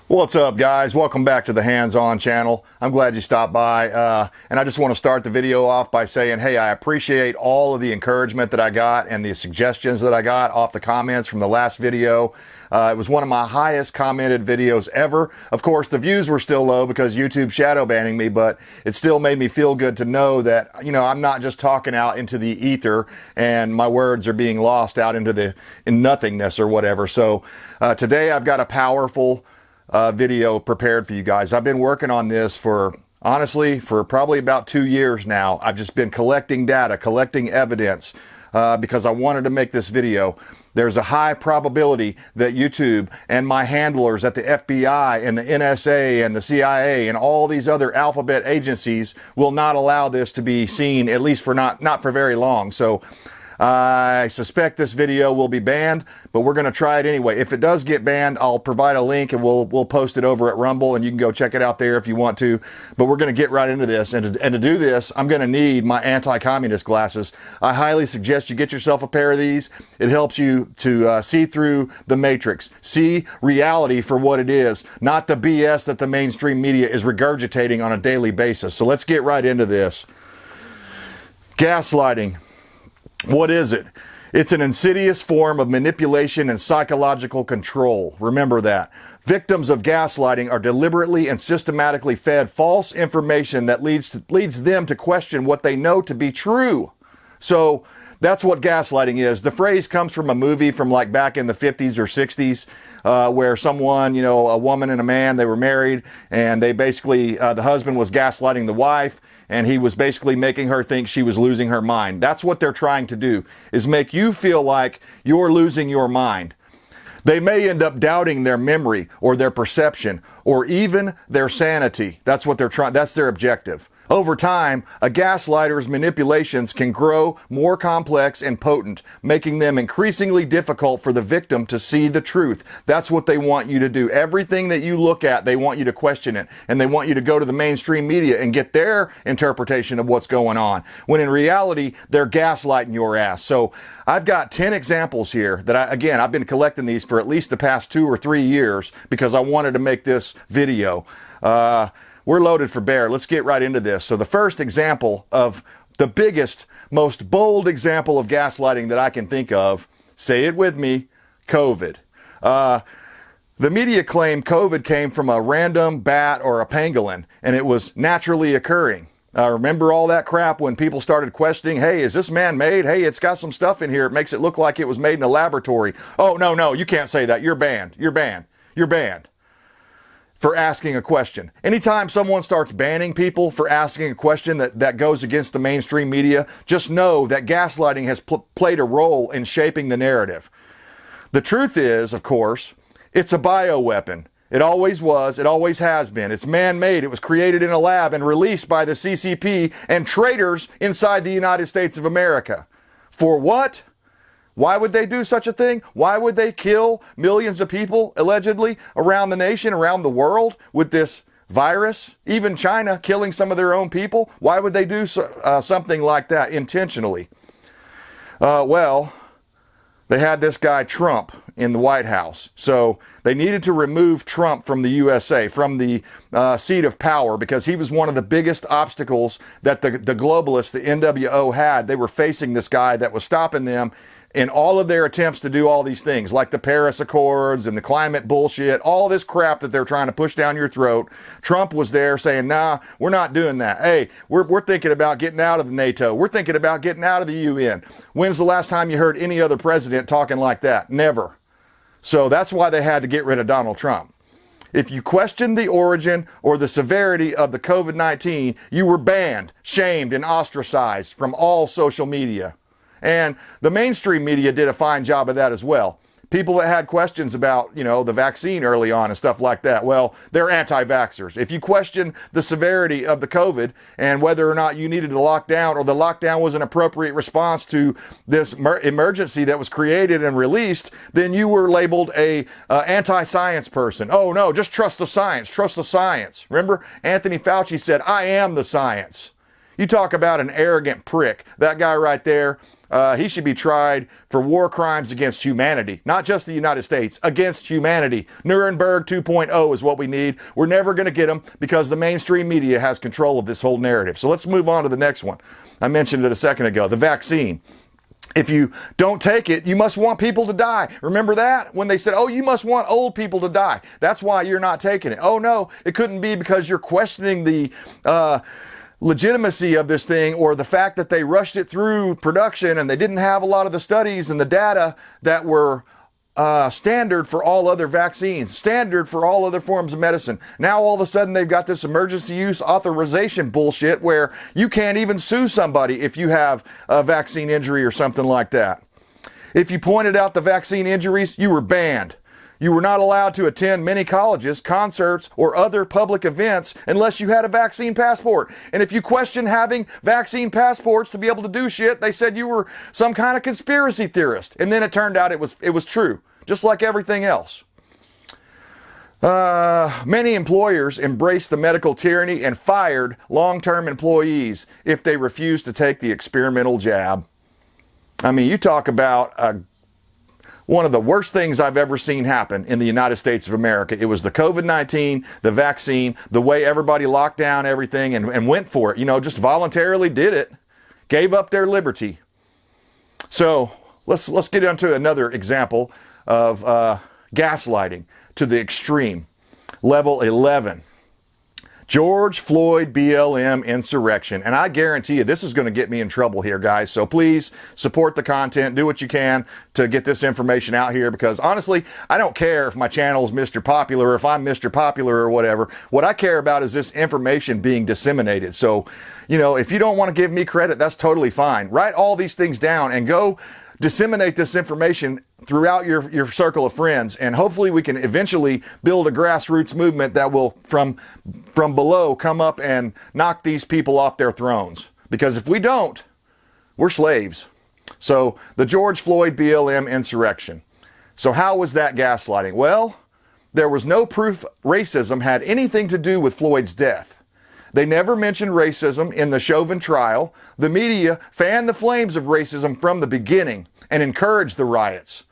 What's up, guys? Welcome back to the Hands-On channel. I'm glad you stopped by. And I just want to start the video off by saying, hey, I appreciate all of the encouragement that I got and the suggestions that I got off the comments from the last video. It was one of my highest commented videos ever. Of course, the views were still low because YouTube shadow banning me, but it still made me feel good to know that, I'm not just talking out into the ether and my words are being lost out into in nothingness or whatever. So today I've got a powerful video prepared for you guys. I've been working on this honestly for probably about 2 years now. I've just been collecting data, collecting evidence, because I wanted to make this video. There's a high probability that YouTube and my handlers at the FBI and the NSA and the CIA and all these other alphabet agencies will not allow this to be seen, at least for not for very long. So I suspect this video will be banned, but we're going to try it anyway. If it does get banned, I'll provide a link and we'll post it over at Rumble, and you can go check it out there if you want to. But we're going to get right into this. And to do this, I'm going to need my anti-communist glasses. I highly suggest you get yourself a pair of these. It helps you to see through the matrix, see reality for what it is, not the BS that the mainstream media is regurgitating on a daily basis. So let's get right into this. Gaslighting. What is it? It's an insidious form of manipulation and psychological control. Remember that. Victims of gaslighting are deliberately and systematically fed false information that leads them to question what they know to be true. So that's what gaslighting is. The phrase comes from a movie from like back in the 50s or 60s, where someone, a woman and a man, they were married, and they basically, the husband was gaslighting the wife, and he was basically making her think she was losing her mind. That's what they're trying to do, is make you feel like you're losing your mind. They may end up doubting their memory or their perception or even their sanity. That's what they're trying. That's their objective. Over time, a gaslighter's manipulations can grow more complex and potent, making them increasingly difficult for the victim to see the truth. That's what they want you to do. Everything that you look at, they want you to question it, and they want you to go to the mainstream media and get their interpretation of what's going on, when in reality, they're gaslighting your ass. So I've got 10 examples here that I've been collecting these for at least the past 2 or 3 years because I wanted to make this video. We're loaded for bear. Let's get right into this. So the first example of the biggest, most bold example of gaslighting that I can think of, say it with me, COVID. The media claim COVID came from a random bat or a pangolin, and it was naturally occurring. Remember all that crap when people started questioning, hey, is this man-made? Hey, it's got some stuff in here. It makes it look like it was made in a laboratory. Oh, no, you can't say that. You're banned. You're banned. You're banned. For asking a question. Anytime someone starts banning people for asking a question that goes against the mainstream media, just know that gaslighting has played a role in shaping the narrative. The truth is, of course, it's a bioweapon. It always was. It always has been. It's man-made. It was created in a lab and released by the CCP and traitors inside the United States of America. For what? Why would they do such a thing? Why would they kill millions of people, allegedly, around the nation, around the world with this virus? Even China killing some of their own people? Why would they do something like that intentionally? Well, they had this guy Trump in the White House. So they needed to remove Trump from the USA, from the seat of power, because he was one of the biggest obstacles that the globalists, the NWO, had. They were facing this guy that was stopping them in all of their attempts to do all these things, like the Paris Accords and the climate bullshit, all this crap that they're trying to push down your throat. Trump was there saying, nah, we're not doing that. Hey, we're thinking about getting out of the NATO. We're thinking about getting out of the UN. When's the last time you heard any other president talking like that? Never. So that's why they had to get rid of Donald Trump. If you questioned the origin or the severity of the COVID-19, you were banned, shamed, and ostracized from all social media. And the mainstream media did a fine job of that as well. People that had questions about, the vaccine early on and stuff like that, well, they're anti-vaxxers. If you question the severity of the COVID and whether or not you needed to lock down or the lockdown was an appropriate response to this emergency that was created and released, then you were labeled a anti-science person. Oh, no, just trust the science. Trust the science. Remember, Anthony Fauci said, I am the science. You talk about an arrogant prick. That guy right there, he should be tried for war crimes against humanity. Not just the United States, against humanity. Nuremberg 2.0 is what we need. We're never going to get them because the mainstream media has control of this whole narrative. So let's move on to the next one. I mentioned it a second ago, the vaccine. If you don't take it, you must want people to die. Remember that? When they said, oh, you must want old people to die. That's why you're not taking it. Oh, no, it couldn't be because you're questioning the legitimacy of this thing, or the fact that they rushed it through production and they didn't have a lot of the studies and the data that were standard for all other vaccines, standard for all other forms of medicine. Now all of a sudden they've got this emergency use authorization bullshit where you can't even sue somebody if you have a vaccine injury or something like that. If you pointed out the vaccine injuries, you were banned. You were not allowed to attend many colleges, concerts, or other public events unless you had a vaccine passport. And if you questioned having vaccine passports to be able to do shit, they said you were some kind of conspiracy theorist. And then it turned out it was true, just like everything else. Many employers embraced the medical tyranny and fired long-term employees if they refused to take the experimental jab. I mean, you talk about one of the worst things I've ever seen happen in the United States of America. It was the COVID-19, the vaccine, the way everybody locked down everything and went for it. You know, just voluntarily did it, gave up their liberty. So let's get into another example of gaslighting to the extreme. Level 11. George Floyd BLM insurrection. And I guarantee you this is going to get me in trouble here, guys. So please support the content. Do what you can to get this information out here, because honestly, I don't care if my channel is Mr. Popular or if I'm Mr. Popular or whatever. What I care about is this information being disseminated. So, you know, if you don't want to give me credit, that's totally fine. Write all these things down and go disseminate this information throughout your circle of friends, and hopefully we can eventually build a grassroots movement that will from below come up and knock these people off their thrones. Because if we don't, we're slaves. So the George Floyd BLM insurrection. So how was that gaslighting? Well, there was no proof racism had anything to do with Floyd's death. They never mentioned racism in the Chauvin trial. The media fanned the flames of racism from the beginning and encouraged the riots.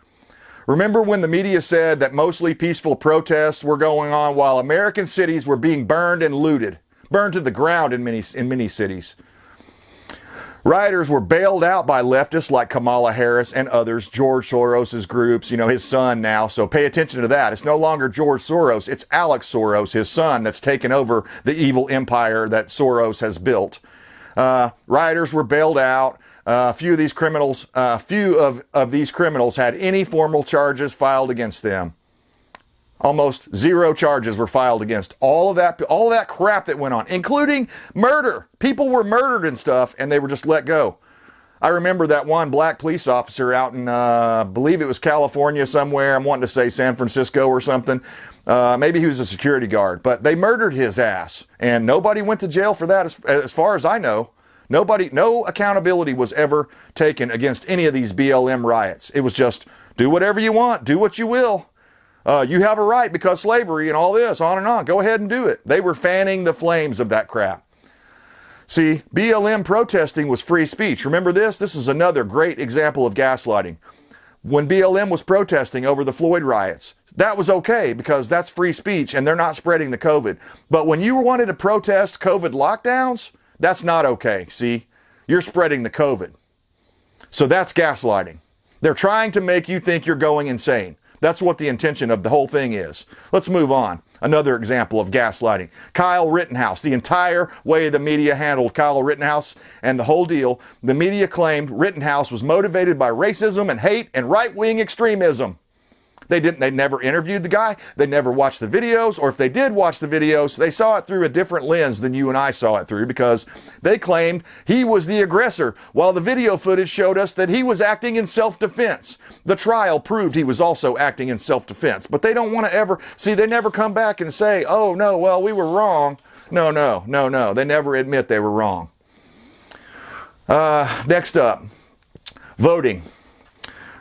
Remember when the media said that mostly peaceful protests were going on while American cities were being burned and looted, burned to the ground in many cities. Rioters were bailed out by leftists like Kamala Harris and others, George Soros's groups, you know, his son now. So pay attention to that. It's no longer George Soros, it's Alex Soros, his son, that's taken over the evil empire that Soros has built. Rioters were bailed out. Few of these criminals had any formal charges filed against them. Almost zero charges were filed against all of that crap that went on, including murder. People were murdered and stuff, and they were just let go. I remember that one black police officer out in, I believe it was California somewhere. I'm wanting to say San Francisco or something. Maybe he was a security guard, but they murdered his ass, and nobody went to jail for that as far as I know. No accountability was ever taken against any of these BLM riots. It was just, do whatever you want, do what you will. You have a right because slavery and all this, on and on. Go ahead and do it. They were fanning the flames of that crap. See, BLM protesting was free speech. Remember this? This is another great example of gaslighting. When BLM was protesting over the Floyd riots, that was okay because that's free speech and they're not spreading the COVID. But when you wanted to protest COVID lockdowns, that's not okay. See, you're spreading the COVID. So that's gaslighting. They're trying to make you think you're going insane. That's what the intention of the whole thing is. Let's move on. Another example of gaslighting. Kyle Rittenhouse. The entire way the media handled Kyle Rittenhouse and the whole deal, the media claimed Rittenhouse was motivated by racism and hate and right-wing extremism. They never interviewed the guy. They never watched the videos, or if they did watch the videos, they saw it through a different lens than you and I saw it through, because they claimed he was the aggressor, while the video footage showed us that he was acting in self-defense. The trial proved he was also acting in self-defense, but they don't want to ever, see, they never come back and say, oh no, well, we were wrong. No. They never admit they were wrong. Next up, voting.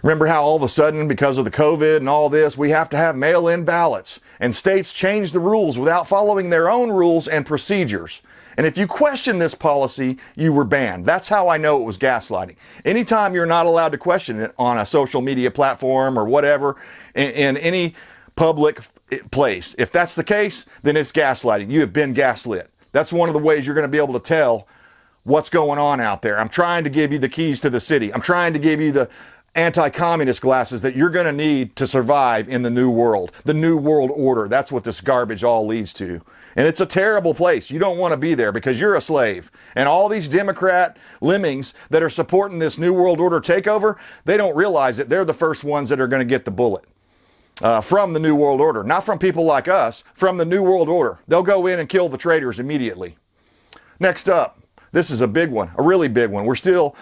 Remember how all of a sudden, because of the COVID and all this, we have to have mail-in ballots, and states change the rules without following their own rules and procedures. And if you question this policy, you were banned. That's how I know it was gaslighting. Anytime you're not allowed to question it on a social media platform or whatever, in any public place, if that's the case, then it's gaslighting. You have been gaslit. That's one of the ways you're going to be able to tell what's going on out there. I'm trying to give you the keys to the city. I'm trying to give you the anti-communist glasses that you're going to need to survive in the new world. The new world order. That's what this garbage all leads to. And it's a terrible place. You don't want to be there because you're a slave. And all these Democrat lemmings that are supporting this new world order takeover, they don't realize it. They're the first ones that are going to get the bullet from the new world order. Not from people like us, from the new world order. They'll go in and kill the traitors immediately. Next up, this is a big one, a really big one. We're still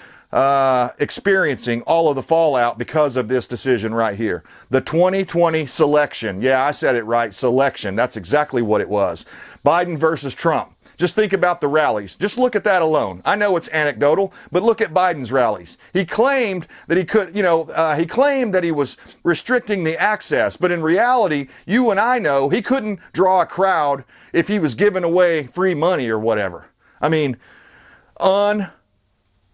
experiencing all of the fallout because of this decision right here. The 2020 selection. Yeah, I said it right. Selection. That's exactly what it was. Biden versus Trump. Just think about the rallies. Just look at that alone. I know it's anecdotal, but look at Biden's rallies. He claimed that he could, he claimed that he was restricting the access, but in reality, you and I know he couldn't draw a crowd if he was giving away free money or whatever. I mean,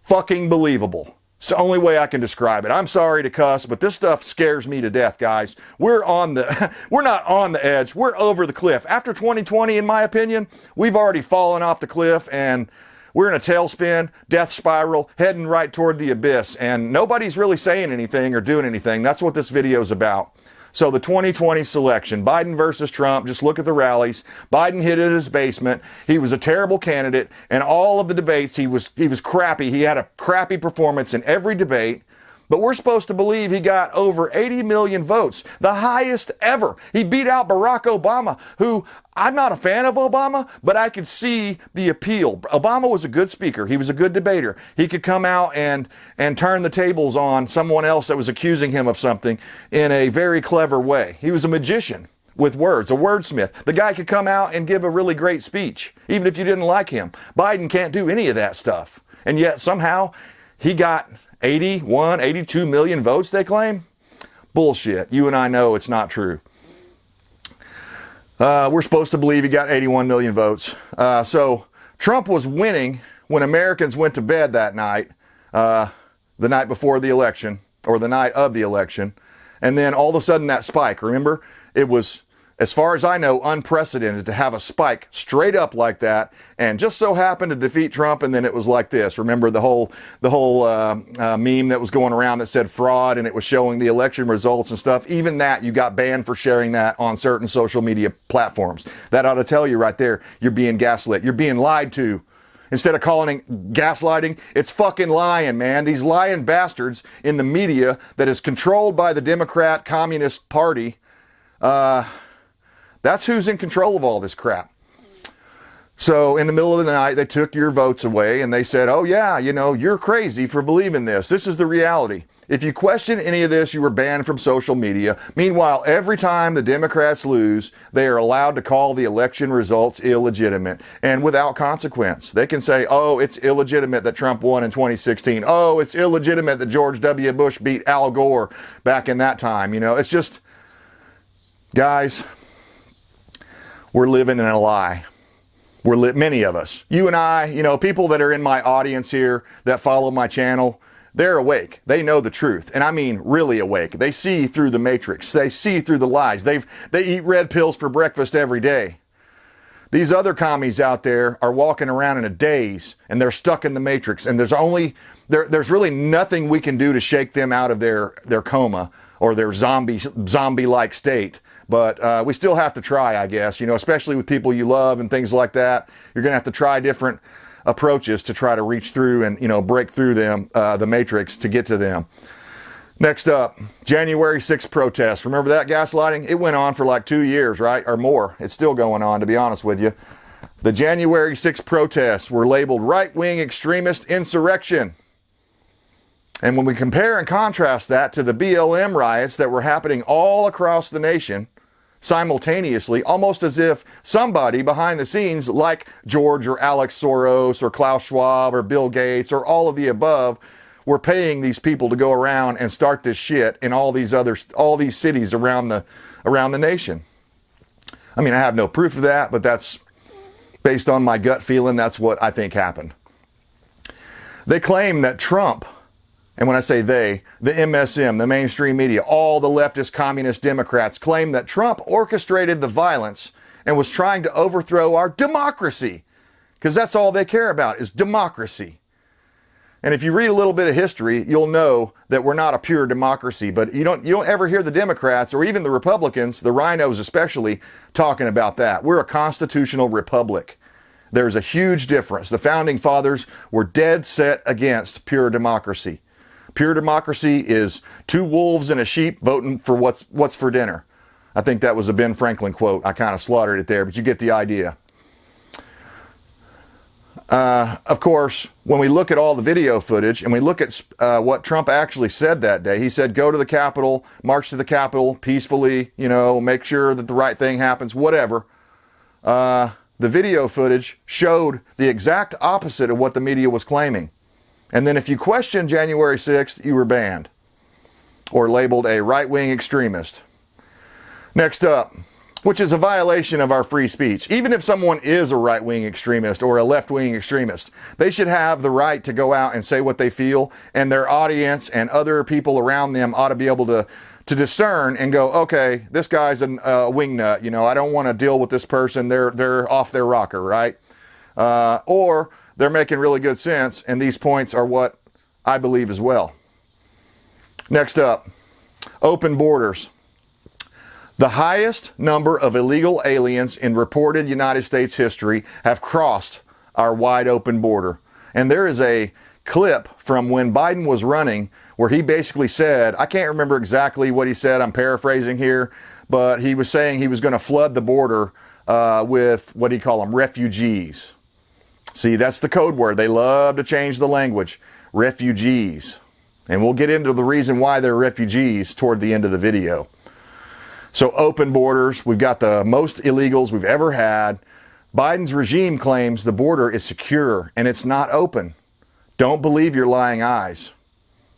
fucking believable. It's the only way I can describe it. I'm sorry to cuss, but this stuff scares me to death, guys. We're not on the edge. We're over the cliff. After 2020, in my opinion, we've already fallen off the cliff and we're in a tailspin, death spiral, heading right toward the abyss. And nobody's really saying anything or doing anything. That's what this video is about. So the 2020 selection, Biden versus Trump, just look at the rallies. Biden hid in his basement. He was a terrible candidate. And all of the debates, he was crappy. He had a crappy performance in every debate. But we're supposed to believe he got over 80 million votes, the highest ever. He beat out Barack Obama, who I'm not a fan of Obama, but I could see the appeal. Obama was a good speaker. He was a good debater. He could come out and turn the tables on someone else that was accusing him of something in a very clever way. He was a magician with words, a wordsmith. The guy could come out and give a really great speech, even if you didn't like him. Biden can't do any of that stuff. And yet somehow he got 81, 82 million votes, they claim? Bullshit. You and I know it's not true. We're supposed to believe he got 81 million votes. So Trump was winning when Americans went to bed that night, the night before the election, or the night of the election. And then all of a sudden that spike, remember? It was, as far as I know, unprecedented to have a spike straight up like that, and just so happened to defeat Trump. And then it was like this. Remember the whole meme that was going around that said fraud, and it was showing the election results and stuff. Even that, you got banned for sharing that on certain social media platforms. That ought to tell you right there, you're being gaslit. You're being lied to. Instead of calling it gaslighting, it's fucking lying, man. These lying bastards in the media that is controlled by the Democrat Communist Party, that's who's in control of all this crap. So in the middle of the night, they took your votes away and they said, oh yeah, you're crazy for believing this. This is the reality. If you question any of this, you were banned from social media. Meanwhile, every time the Democrats lose, they are allowed to call the election results illegitimate and without consequence. They can say, oh, it's illegitimate that Trump won in 2016. Oh, it's illegitimate that George W. Bush beat Al Gore back in that time. It's just, guys, we're living in a lie. Many of us, you and I, people that are in my audience here that follow my channel, they're awake. They know the truth. And I mean really awake. They see through the matrix. They see through the lies. They eat red pills for breakfast every day. These other commies out there are walking around in a daze and they're stuck in the matrix. And there's really nothing we can do to shake them out of their coma or their zombie-like state. But we still have to try, I guess, especially with people you love and things like that. You're going to have to try different approaches to try to reach through and, break through them, the matrix, to get to them. Next up, January 6th protests. Remember that gaslighting? It went on for like 2 years, right? Or more. It's still going on, to be honest with you. The January 6th protests were labeled right-wing extremist insurrection. And when we compare and contrast that to the BLM riots that were happening all across the nation, simultaneously, almost as if somebody behind the scenes, like George or Alex Soros or Klaus Schwab or Bill Gates or all of the above, we're paying these people to go around and start this shit in all these cities around the nation. I mean, I have no proof of that, but that's based on my gut feeling. That's what I think happened. They claim that Trump, and when I say they, the MSM, the mainstream media, all the leftist communist Democrats claim that Trump orchestrated the violence and was trying to overthrow our democracy. Because that's all they care about is democracy. And if you read a little bit of history, you'll know that we're not a pure democracy. But you don't ever hear the Democrats or even the Republicans, the rhinos especially, talking about that. We're a constitutional republic. There's a huge difference. The founding fathers were dead set against pure democracy. Pure democracy is two wolves and a sheep voting for what's for dinner. I think that was a Ben Franklin quote. I kind of slaughtered it there, but you get the idea. Of course, when we look at all the video footage and we look at what Trump actually said that day, he said, go to the Capitol, march to the Capitol peacefully, make sure that the right thing happens, whatever. The video footage showed the exact opposite of what the media was claiming. And then if you question January 6th, you were banned or labeled a right-wing extremist. Next up, which is a violation of our free speech. Even if someone is a right-wing extremist or a left-wing extremist, they should have the right to go out and say what they feel, and their audience and other people around them ought to be able to discern and go, okay, this guy's a wingnut, I don't want to deal with this person, they're off their rocker, right? Or they're making really good sense, and these points are what I believe as well. Next up, open borders. The highest number of illegal aliens in reported United States history have crossed our wide open border. And there is a clip from when Biden was running where he basically said, I can't remember exactly what he said, I'm paraphrasing here, but he was saying he was going to flood the border with, what do you call them, refugees. See, that's the code word. They love to change the language. Refugees. And we'll get into the reason why they're refugees toward the end of the video. So open borders, we've got the most illegals we've ever had. Biden's regime claims the border is secure and it's not open. Don't believe your lying eyes.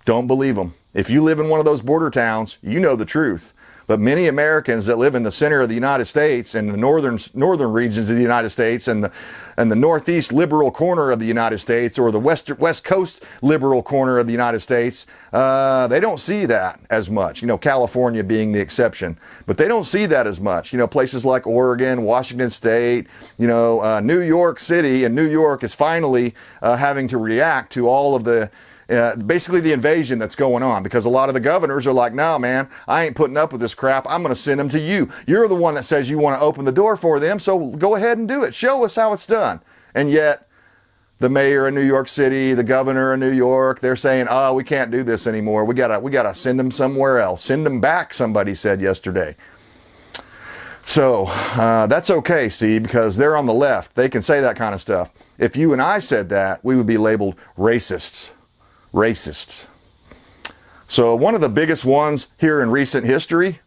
Don't believe them. If you live in one of those border towns, you know the truth. But many Americans that live in the center of the United States and the northern regions of the United States and the northeast liberal corner of the United States or the west coast liberal corner of the United States, they don't see that as much. California being the exception, but they don't see that as much. Places like Oregon, Washington State, New York City, and New York is finally having to react to all of the basically the invasion that's going on, because a lot of the governors are like, no, man, I ain't putting up with this crap. I'm going to send them to you. You're the one that says you want to open the door for them, so go ahead and do it. Show us how it's done. And yet, the mayor of New York City, the governor of New York, they're saying, oh, we can't do this anymore. We gotta send them somewhere else. Send them back, somebody said yesterday. So, that's okay, see, because they're on the left. They can say that kind of stuff. If you and I said that, we would be labeled racists. Racists. So one of the biggest ones here in recent history,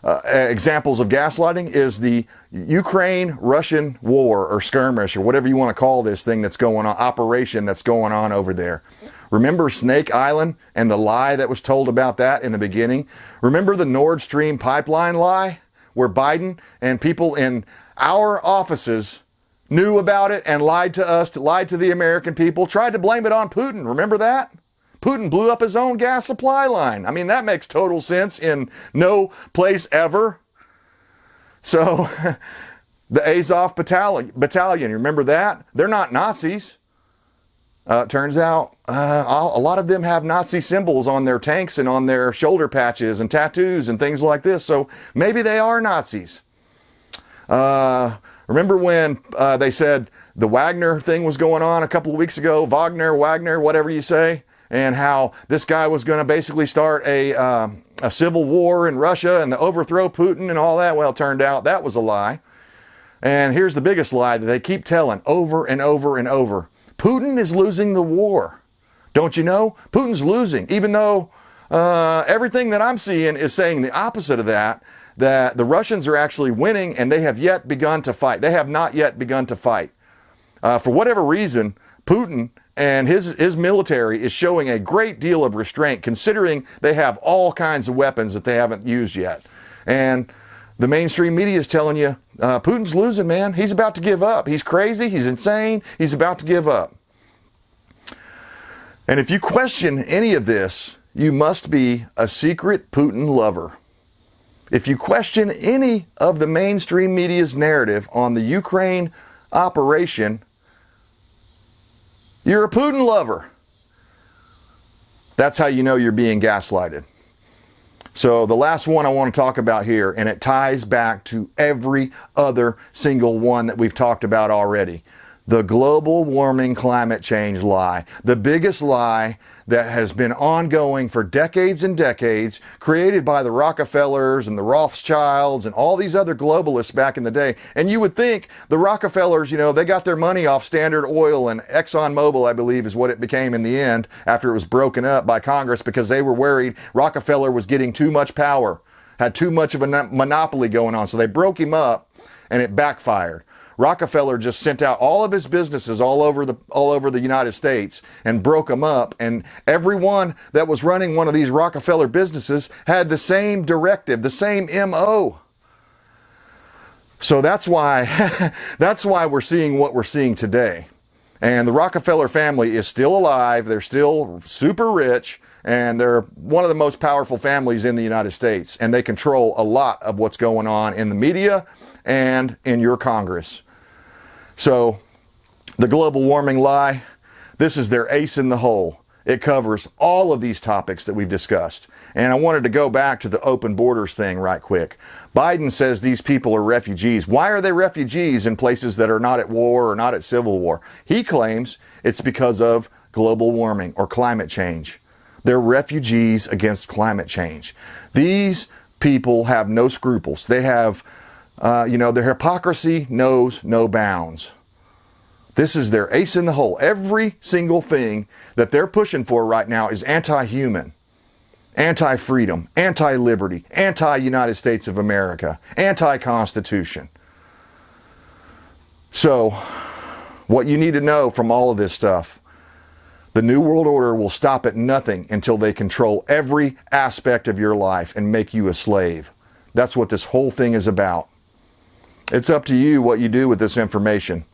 examples of gaslighting, is the Ukraine-Russian war or skirmish or whatever you want to call this thing that's going on, operation that's going on over there. Remember Snake Island and the lie that was told about that in the beginning? Remember the Nord Stream pipeline lie where Biden and people in our offices knew about it and lied to us, lied to the American people, tried to blame it on Putin. Remember that? Putin blew up his own gas supply line. I mean, that makes total sense in no place ever. So, the Azov battalion, you remember that? They're not Nazis. Turns out a lot of them have Nazi symbols on their tanks and on their shoulder patches and tattoos and things like this. So, maybe they are Nazis. Remember when they said the Wagner thing was going on a couple of weeks ago? Wagner, whatever you say. And how this guy was going to basically start a civil war in Russia and overthrow Putin and all that. Well, it turned out that was a lie. And here's the biggest lie that they keep telling over and over and over. Putin is losing the war. Don't you know? Putin's losing, even though everything that I'm seeing is saying the opposite of that the Russians are actually winning and they have yet begun to fight. They have not yet begun to fight. For whatever reason, Putin and his military is showing a great deal of restraint, considering they have all kinds of weapons that they haven't used yet. And the mainstream media is telling you, Putin's losing, man. He's about to give up. He's crazy. He's insane. He's about to give up. And if you question any of this, you must be a secret Putin lover. If you question any of the mainstream media's narrative on the Ukraine operation, you're a Putin lover. That's how you know you're being gaslighted. So the last one I want to talk about here, and it ties back to every other single one that we've talked about already. The global warming climate change lie. The biggest lie that has been ongoing for decades and decades, created by the Rockefellers and the Rothschilds and all these other globalists back in the day. And you would think the Rockefellers, they got their money off Standard Oil and ExxonMobil, I believe is what it became in the end after it was broken up by Congress, because they were worried Rockefeller was getting too much power, had too much of a monopoly going on. So they broke him up and it backfired. Rockefeller just sent out all of his businesses all over the United States and broke them up, and everyone that was running one of these Rockefeller businesses had the same directive, the same MO. So that's why we're seeing what we're seeing today. And the Rockefeller family is still alive. They're still super rich, and they're one of the most powerful families in the United States, and they control a lot of what's going on in the media and in your Congress. So, the global warming lie, this is their ace in the hole. It covers all of these topics that we've discussed. And I wanted to go back to the open borders thing right quick. Biden says these people are refugees. Why are they refugees in places that are not at war or not at civil war? He claims it's because of global warming or climate change. They're refugees against climate change. These people have no scruples. They have their hypocrisy knows no bounds. This is their ace in the hole. Every single thing that they're pushing for right now is anti-human, anti-freedom, anti-liberty, anti-United States of America, anti-Constitution. So, what you need to know from all of this stuff, the New World Order will stop at nothing until they control every aspect of your life and make you a slave. That's what this whole thing is about. It's up to you what you do with this information.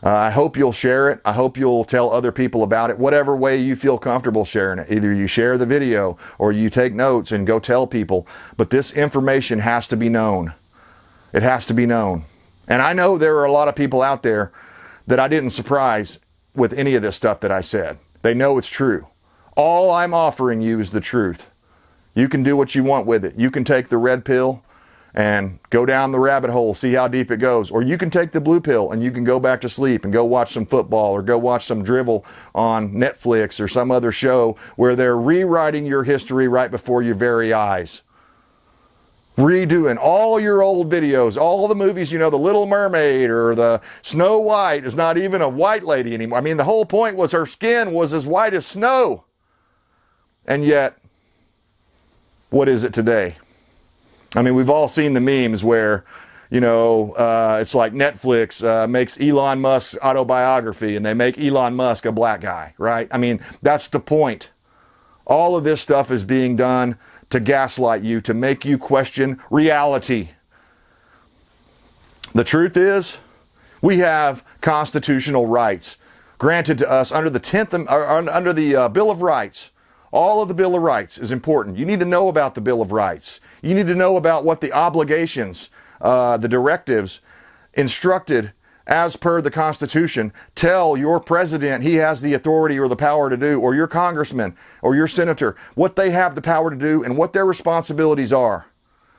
I hope you'll share it. I hope you'll tell other people about it, whatever way you feel comfortable sharing it. Either you share the video or you take notes and go tell people. But this information has to be known. It has to be known. And I know there are a lot of people out there that I didn't surprise with any of this stuff that I said. They know it's true. All I'm offering you is the truth. You can do what you want with it. You can take the red pill and go down the rabbit hole, see how deep it goes. Or you can take the blue pill and you can go back to sleep and go watch some football or go watch some drivel on Netflix or some other show where they're rewriting your history right before your very eyes. Redoing all your old videos, all the movies, the Little Mermaid or the Snow White is not even a white lady anymore. I mean, the whole point was her skin was as white as snow. And yet, what is it today? I mean, we've all seen the memes where, it's like Netflix makes Elon Musk's autobiography and they make Elon Musk a black guy, right? I mean, that's the point. All of this stuff is being done to gaslight you, to make you question reality. The truth is, we have constitutional rights granted to us under the Bill of Rights. All of the Bill of Rights is important. You need to know about the Bill of Rights. You need to know about what the obligations, the directives instructed as per the Constitution tell your president he has the authority or the power to do, or your congressman or your senator, what they have the power to do and what their responsibilities are.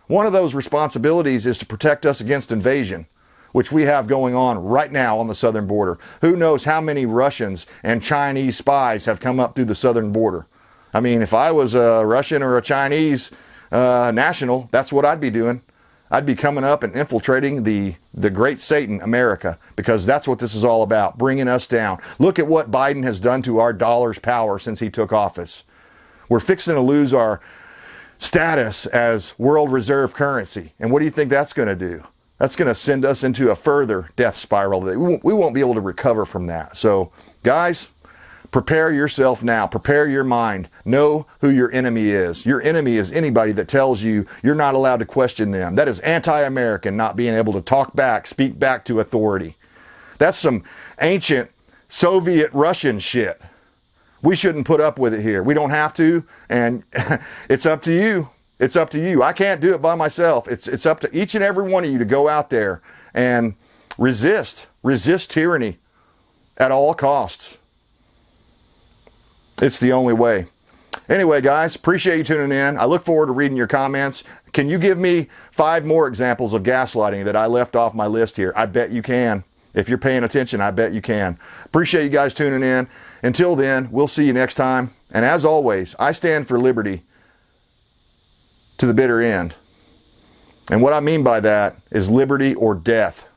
One of those responsibilities is to protect us against invasion, which we have going on right now on the southern border. Who knows how many Russians and Chinese spies have come up through the southern border? I mean, if I was a Russian or a Chinese national, that's what I'd be doing. I'd be coming up and infiltrating the great Satan, America, because that's what this is all about, bringing us down. Look at what Biden has done to our dollar's power since he took office. We're fixing to lose our status as world reserve currency. And what do you think that's going to do? That's going to send us into a further death spiral. We won't be able to recover from that. So, guys, Prepare yourself now. Prepare your mind. Know who your enemy is. Your enemy is anybody that tells you you're not allowed to question them. That is anti-American, not being able to talk back, speak back to authority. That's some ancient Soviet Russian shit. We shouldn't put up with it here. We don't have to, and it's up to you. It's up to you. I can't do it by myself. It's up to each and every one of you to go out there and resist tyranny at all costs. It's the only way. Anyway, guys, appreciate you tuning in. I look forward to reading your comments. Can you give me 5 more examples of gaslighting that I left off my list here? I bet you can. If you're paying attention, I bet you can. Appreciate you guys tuning in. Until then, we'll see you next time. And as always, I stand for liberty to the bitter end. And what I mean by that is liberty or death.